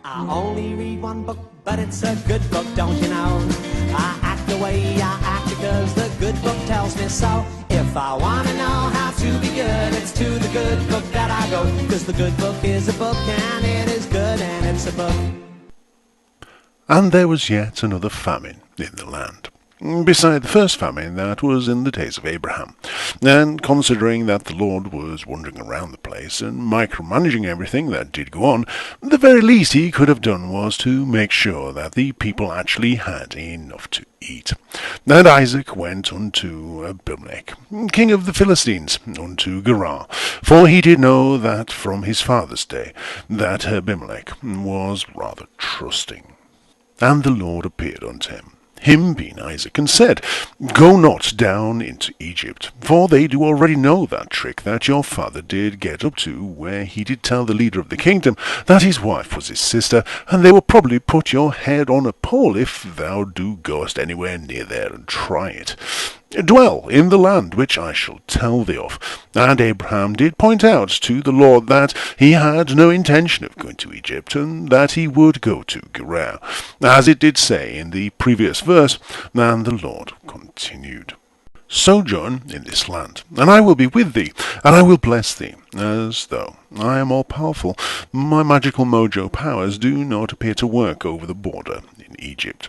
I only read one book, but it's a good book, don't you know? I act the way I act because the good book tells me so. If I want to know how to be good, it's to the good book that I go. Because the good book is a book, and it is good, and it's a book. And there was yet another famine in the land, beside the first famine that was in the days of Abraham. And considering that the Lord was wandering around the place and micromanaging everything that did go on, the very least he could have done was to make sure that the people actually had enough to eat. And Isaac went unto Abimelech, king of the Philistines, unto Gerar, for he did know that from his father's day that Abimelech was rather trusting. And the Lord appeared unto him being Isaac, and said, Go not down into Egypt, for they do already know that trick that your father did get up to, where he did tell the leader of the kingdom that his wife was his sister, and they will probably put your head on a pole if thou do goest anywhere near there and try it. Dwell in the land which I shall tell thee of. And Abraham did point out to the Lord that he had no intention of going to Egypt, and that he would go to Gerar, as it did say in the previous verse. And the Lord continued, Sojourn in this land, and I will be with thee, and I will bless thee, as though I am all-powerful. My magical mojo powers do not appear to work over the border in Egypt.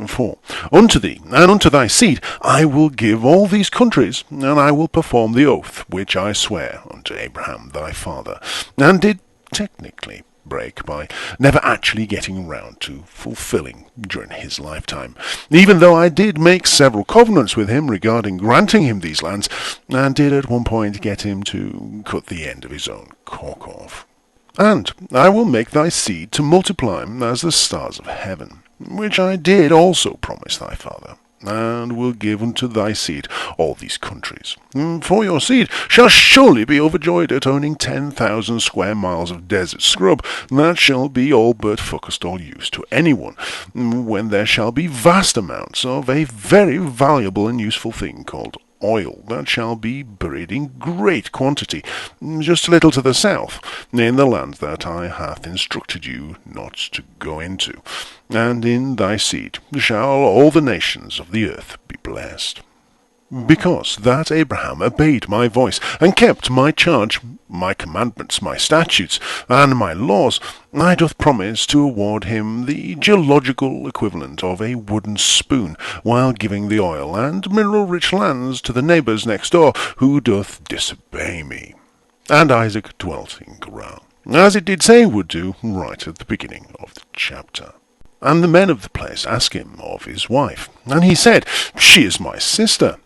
For unto thee and unto thy seed I will give all these countries, and I will perform the oath which I swear unto Abraham thy father, and did technically break by never actually getting round to fulfilling during his lifetime, even though I did make several covenants with him regarding granting him these lands, and did at one point get him to cut the end of his own cock off. And I will make thy seed to multiply as the stars of heaven, which I did also promise thy father, and will give unto thy seed all these countries. For your seed shall surely be overjoyed at owning 10,000 square miles of desert scrub, that shall be all but fuckest all use to anyone, when there shall be vast amounts of a very valuable and useful thing called oil that shall be buried in great quantity, just a little to the south, in the land that I hath instructed you not to go into. And in thy seed shall all the nations of the earth be blessed. Because that Abraham obeyed my voice, and kept my charge, my commandments, my statutes, and my laws, I doth promise to award him the geological equivalent of a wooden spoon, while giving the oil and mineral-rich lands to the neighbours next door, who doth disobey me. And Isaac dwelt in Gerar, as it did say he would do right at the beginning of the chapter. And the men of the place asked him of his wife, and he said, She is my sister.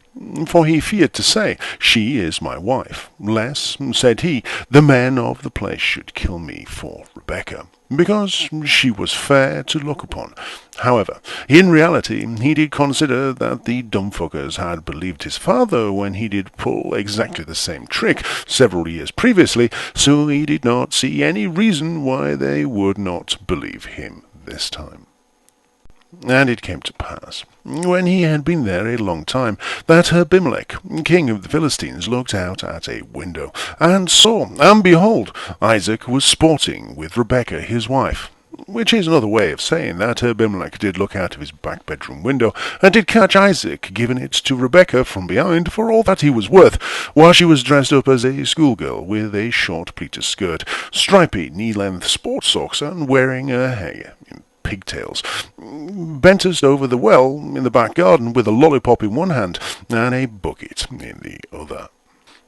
For he feared to say, She is my wife, lest, said he, the men of the place should kill me for Rebekah, because she was fair to look upon. However, in reality, he did consider that the dumb fuckers had believed his father when he did pull exactly the same trick several years previously, so he did not see any reason why they would not believe him this time. And it came to pass, when he had been there a long time, that Abimelech, king of the Philistines, looked out at a window, and saw, and behold, Isaac was sporting with Rebekah his wife, which is another way of saying that Abimelech did look out of his back bedroom window, and did catch Isaac giving it to Rebekah from behind for all that he was worth, while she was dressed up as a schoolgirl with a short pleated skirt, stripy knee-length sports socks, and wearing her hair in pigtails, bent us over the well in the back garden with a lollipop in one hand and a bucket in the other.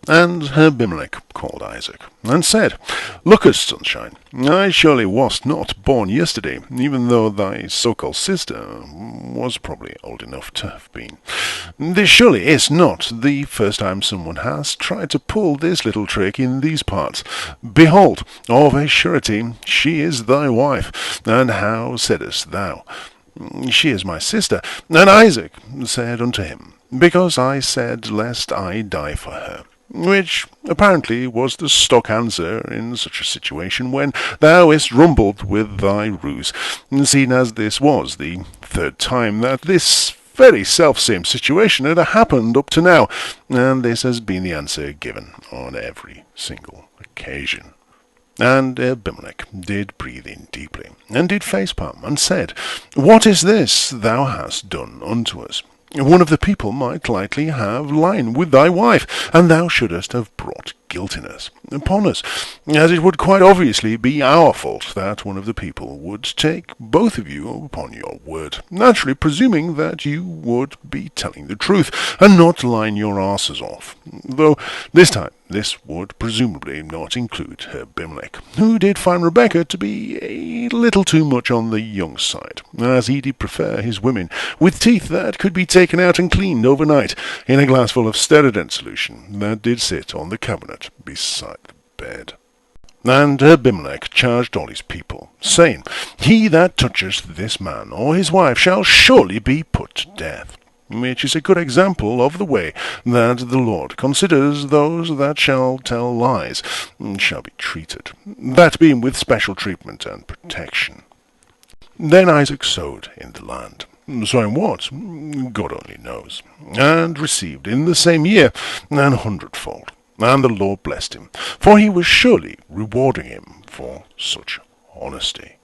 And Abimelech called Isaac, and said, Lookest, sunshine, I surely was not born yesterday, even though thy so-called sister was probably old enough to have been. This surely is not the first time someone has tried to pull this little trick in these parts. Behold, of a surety, she is thy wife. And how saidest thou? She is my sister. And Isaac said unto him, Because I said, lest I die for her. Which apparently was the stock answer in such a situation when thou hast rumbled with thy ruse, seeing as this was the third time that this very self-same situation had happened up to now, and this has been the answer given on every single occasion. And Abimelech did breathe in deeply, and did facepalm, and said, What is this thou hast done unto us? One of the people might lightly have lain with thy wife, and thou shouldest have brought guiltiness upon us, as it would quite obviously be our fault that one of the people would take both of you upon your word, naturally presuming that you would be telling the truth, and not lying your arses off, though this time this would presumably not include Abimelech, who did find Rebekah to be a little too much on the young side, as he did prefer his women with teeth that could be taken out and cleaned overnight in a glass full of Steradent solution that did sit on the cabinet beside the bed. And Abimelech charged all his people, saying, He that toucheth this man or his wife shall surely be put to death. Which is a good example of the way that the Lord considers those that shall tell lies shall be treated, that being with special treatment and protection. Then Isaac sowed in the land, sowing what? God only knows, and received in the same year 100-fold. And the Lord blessed him, for he was surely rewarding him for such honesty.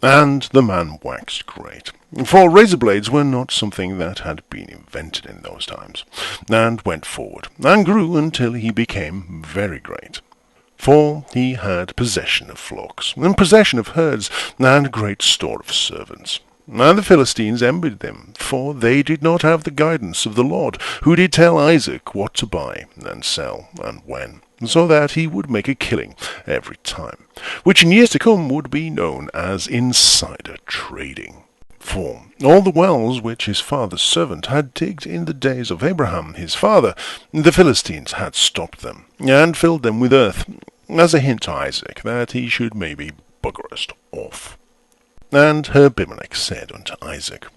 And the man waxed great, for razor blades were not something that had been invented in those times, and went forward, and grew until he became very great. For he had possession of flocks, and possession of herds, and great store of servants. And the Philistines envied them, for they did not have the guidance of the Lord, who did tell Isaac what to buy, and sell, and when, so that he would make a killing every time, which in years to come would be known as insider trading. For all the wells which his father's servant had digged in the days of Abraham his father, the Philistines had stopped them, and filled them with earth, as a hint to Isaac that he should maybe buggerest off. And Abimelech said unto Isaac,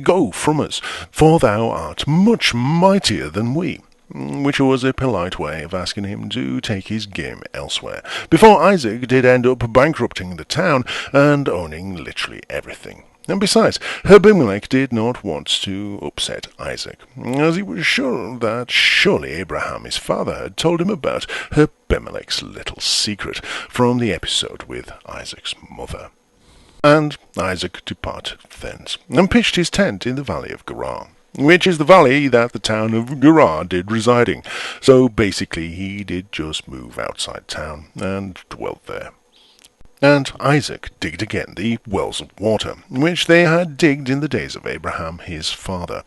Go from us, for thou art much mightier than we, which was a polite way of asking him to take his game elsewhere, before Isaac did end up bankrupting the town and owning literally everything. And besides, Abimelech did not want to upset Isaac, as he was sure that surely Abraham his father had told him about Abimelech's little secret from the episode with Isaac's mother. And Isaac departed thence, and pitched his tent in the valley of Gerar, which is the valley that the town of Gerar did residing. So basically he did just move outside town, and dwelt there. And Isaac digged again the wells of water, which they had digged in the days of Abraham his father.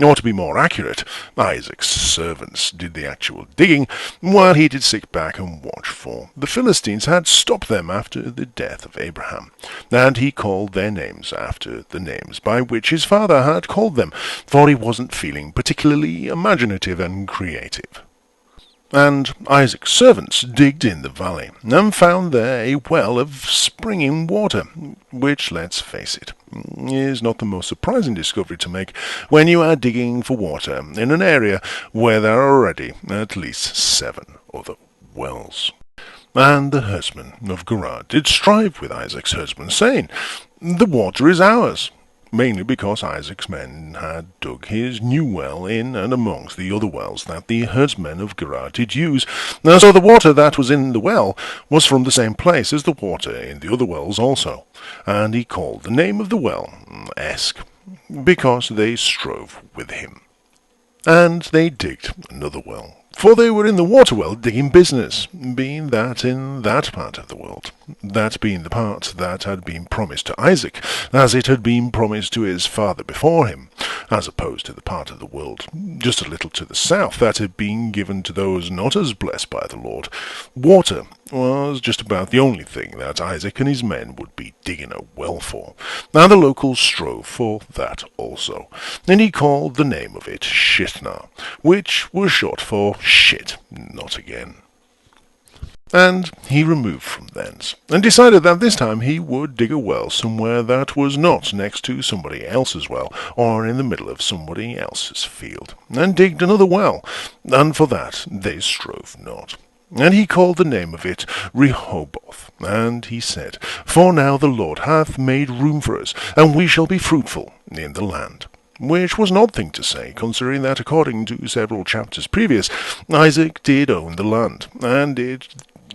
Or to be more accurate, Isaac's servants did the actual digging, while he did sit back and watch, for the Philistines had stopped them after the death of Abraham, and he called their names after the names by which his father had called them, for he wasn't feeling particularly imaginative and creative. And Isaac's servants digged in the valley, and found there a well of springing water, which, let's face it, is not the most surprising discovery to make when you are digging for water in an area where there are already at least 7 other wells. And the herdsmen of Gerar did strive with Isaac's herdsmen, saying, The water is ours. Mainly because Isaac's men had dug his new well in and amongst the other wells that the herdsmen of Gerar did use, and so the water that was in the well was from the same place as the water in the other wells also, and he called the name of the well Esk, because they strove with him. And they digged another well, for they were in the water well digging business, being that in that part of the world, that being the part that had been promised to Isaac, as it had been promised to his father before him, as opposed to the part of the world just a little to the south that had been given to those not as blessed by the Lord. Water was just about the only thing that Isaac and his men would be digging a well for, and the locals strove for that also, and he called the name of it Shitna, which was short for shit, not again. And he removed from thence, and decided that this time he would dig a well somewhere that was not next to somebody else's well, or in the middle of somebody else's field, and digged another well, and for that they strove not. And he called the name of it Rehoboth, and he said, For now the Lord hath made room for us, and we shall be fruitful in the land. Which was an odd thing to say, considering that according to several chapters previous, Isaac did own the land, and did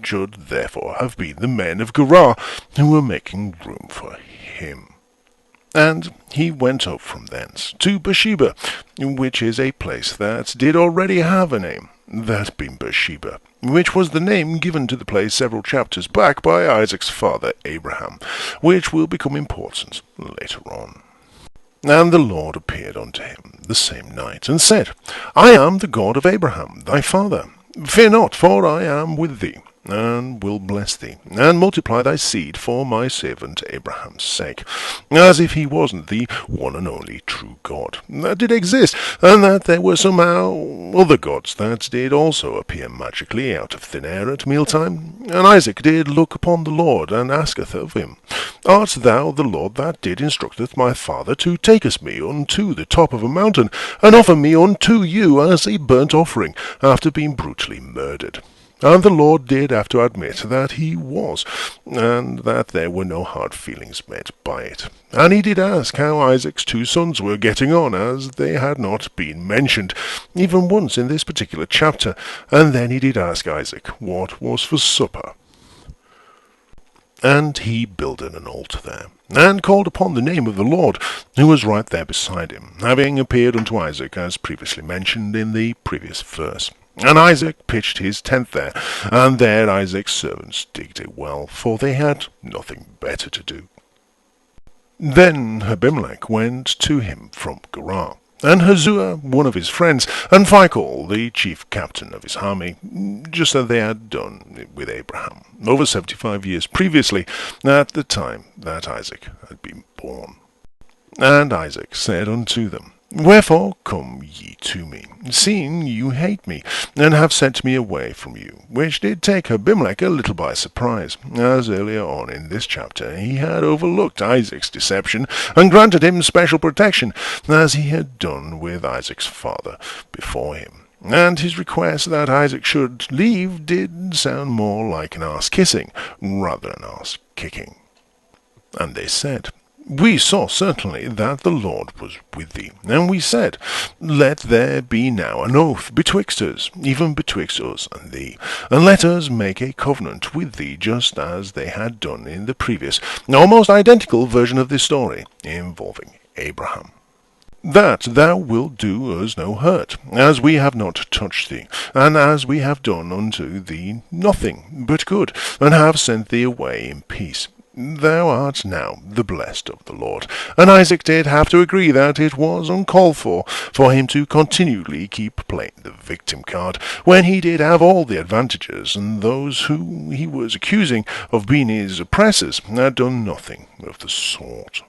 should therefore have been the men of Gerar, who were making room for him. And he went up from thence to Beersheba, which is a place that did already have a name, that being Beersheba, which was the name given to the place several chapters back by Isaac's father Abraham, which will become important later on. And the Lord appeared unto him the same night, and said, I am the God of Abraham thy father. Fear not, for I am with thee, and will bless thee, and multiply thy seed for my servant Abraham's sake, as if he wasn't the one and only true God that did exist, and that there were somehow other gods that did also appear magically out of thin air at mealtime. And Isaac did look upon the Lord, and asketh of him, Art thou the Lord that did instructeth my father to take us me unto the top of a mountain, and offer me unto you as a burnt offering, after being brutally murdered? And the Lord did have to admit that he was, and that there were no hard feelings met by it. And he did ask how Isaac's 2 sons were getting on, as they had not been mentioned, even once in this particular chapter. And then he did ask Isaac what was for supper. And he builded an altar there, and called upon the name of the Lord, who was right there beside him, having appeared unto Isaac, as previously mentioned in the previous verse. And Isaac pitched his tent there, and there Isaac's servants digged a well, for they had nothing better to do. Then Abimelech went to him from Gerar, and Hazua, one of his friends, and Phicol, the chief captain of his army, just as they had done with Abraham, over 75 years previously, at the time that Isaac had been born. And Isaac said unto them, Wherefore come ye to me, seeing you hate me, and have sent me away from you? Which did take Abimelech a little by surprise, as earlier on in this chapter he had overlooked Isaac's deception, and granted him special protection, as he had done with Isaac's father before him. And his request that Isaac should leave did sound more like an arse-kissing, rather than arse-kicking. And they said, We saw certainly that the Lord was with thee, and we said, Let there be now an oath betwixt us, even betwixt us and thee, and let us make a covenant with thee, just as they had done in the previous, almost identical version of this story, involving Abraham. That thou wilt do us no hurt, as we have not touched thee, and as we have done unto thee nothing but good, and have sent thee away in peace. Thou art now the blessed of the Lord. And Isaac did have to agree that it was uncalled for him to continually keep playing the victim card, when he did have all the advantages, and those who he was accusing of being his oppressors had done nothing of the sort.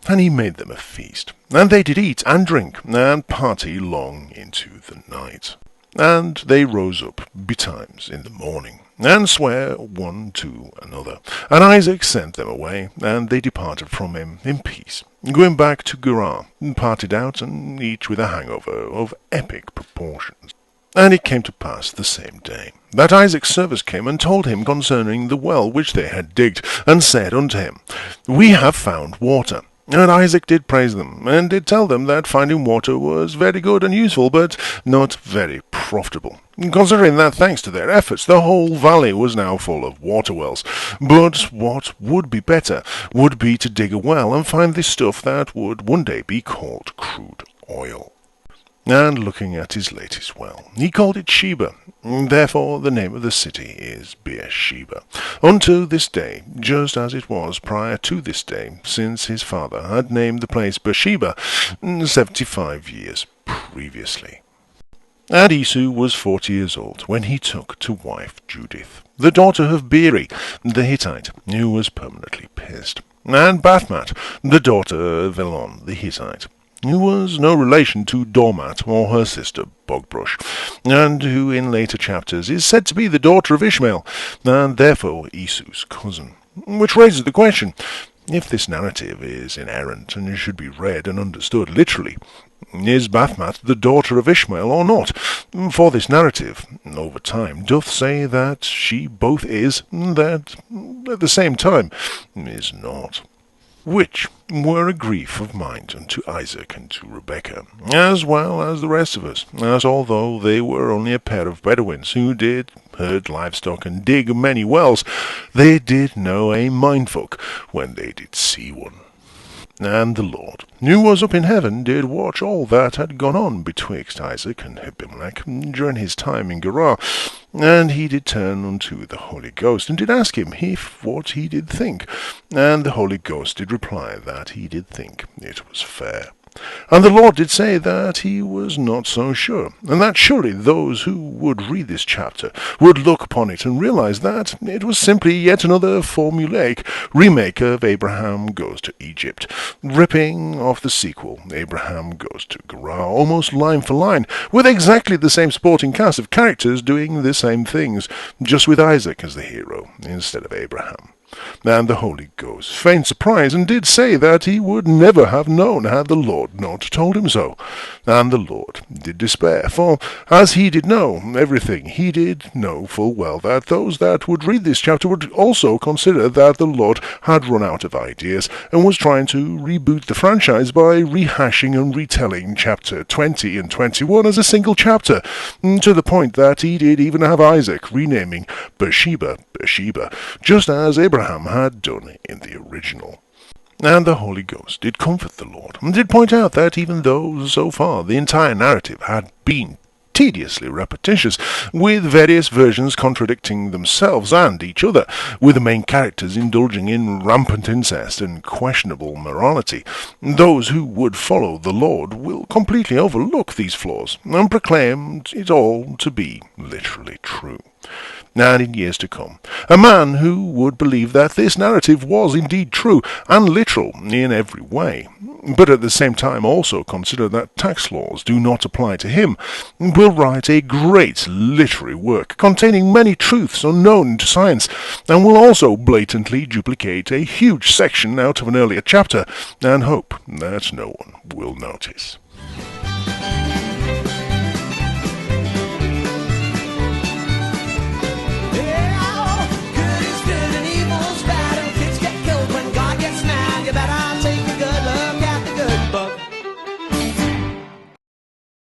And he made them a feast, and they did eat and drink, and party long into the night. And they rose up betimes in the morning, and sware one to another. And Isaac sent them away, and they departed from him in peace, going back to Gerar, and parted out, and each with a hangover of epic proportions. And it came to pass the same day, that Isaac's servants came and told him concerning the well which they had digged, and said unto him, We have found water. And Isaac did praise them, and did tell them that finding water was very good and useful, but not very profitable, considering that thanks to their efforts the whole valley was now full of water wells. But what would be better would be to dig a well and find this stuff that would one day be called crude oil. And looking at his latest well, he called it Sheba. Therefore the name of the city is Beersheba, unto this day, just as it was prior to this day, since his father had named the place Beersheba 75 years previously. And Esau was 40 years old when he took to wife Judith, the daughter of Beeri the Hittite, who was permanently pissed, and Bathmat, the daughter of Elon the Hittite, who was no relation to Dormat or her sister Bogbrush, and who in later chapters is said to be the daughter of Ishmael, and therefore Esau's cousin. Which raises the question, if this narrative is inerrant and should be read and understood literally, is Bathmat the daughter of Ishmael or not? For this narrative, over time, doth say that she both is, that at the same time is not. which were a grief of mind unto Isaac and to Rebekah, as well as the rest of us, as although they were only a pair of Bedouins who did herd livestock and dig many wells, they did know a mindfuck when they did see one. And the Lord, who was up in heaven, did watch all that had gone on betwixt Isaac and Abimelech during his time in Gerar, and he did turn unto the Holy Ghost, and did ask him if what he did think. And the Holy Ghost did reply that he did think it was fair. And the Lord did say that he was not so sure, and that surely those who would read this chapter would look upon it and realize that it was simply yet another formulaic remake of Abraham Goes to Egypt, ripping off the sequel, Abraham Goes to Gerar, almost line for line, with exactly the same sporting cast of characters doing the same things, just with Isaac as the hero instead of Abraham. And the Holy Ghost feigned surprise, and did say that he would never have known had the Lord not told him so. And the Lord did despair, for as he did know everything, he did know full well that those that would read this chapter would also consider that the Lord had run out of ideas, and was trying to reboot the franchise by rehashing and retelling chapter 20 and 21 as a single chapter, to the point that he did even have Isaac renaming Beersheba, just as Abraham had done in the original. And the Holy Ghost did comfort the Lord, and did point out that even though so far the entire narrative had been tediously repetitious, with various versions contradicting themselves and each other, with the main characters indulging in rampant incest and questionable morality, those who would follow the Lord will completely overlook these flaws, and proclaim it all to be literally true. And in years to come, a man who would believe that this narrative was indeed true and literal in every way, but at the same time also consider that tax laws do not apply to him, will write a great literary work containing many truths unknown to science, and will also blatantly duplicate a huge section out of an earlier chapter, and hope that no one will notice.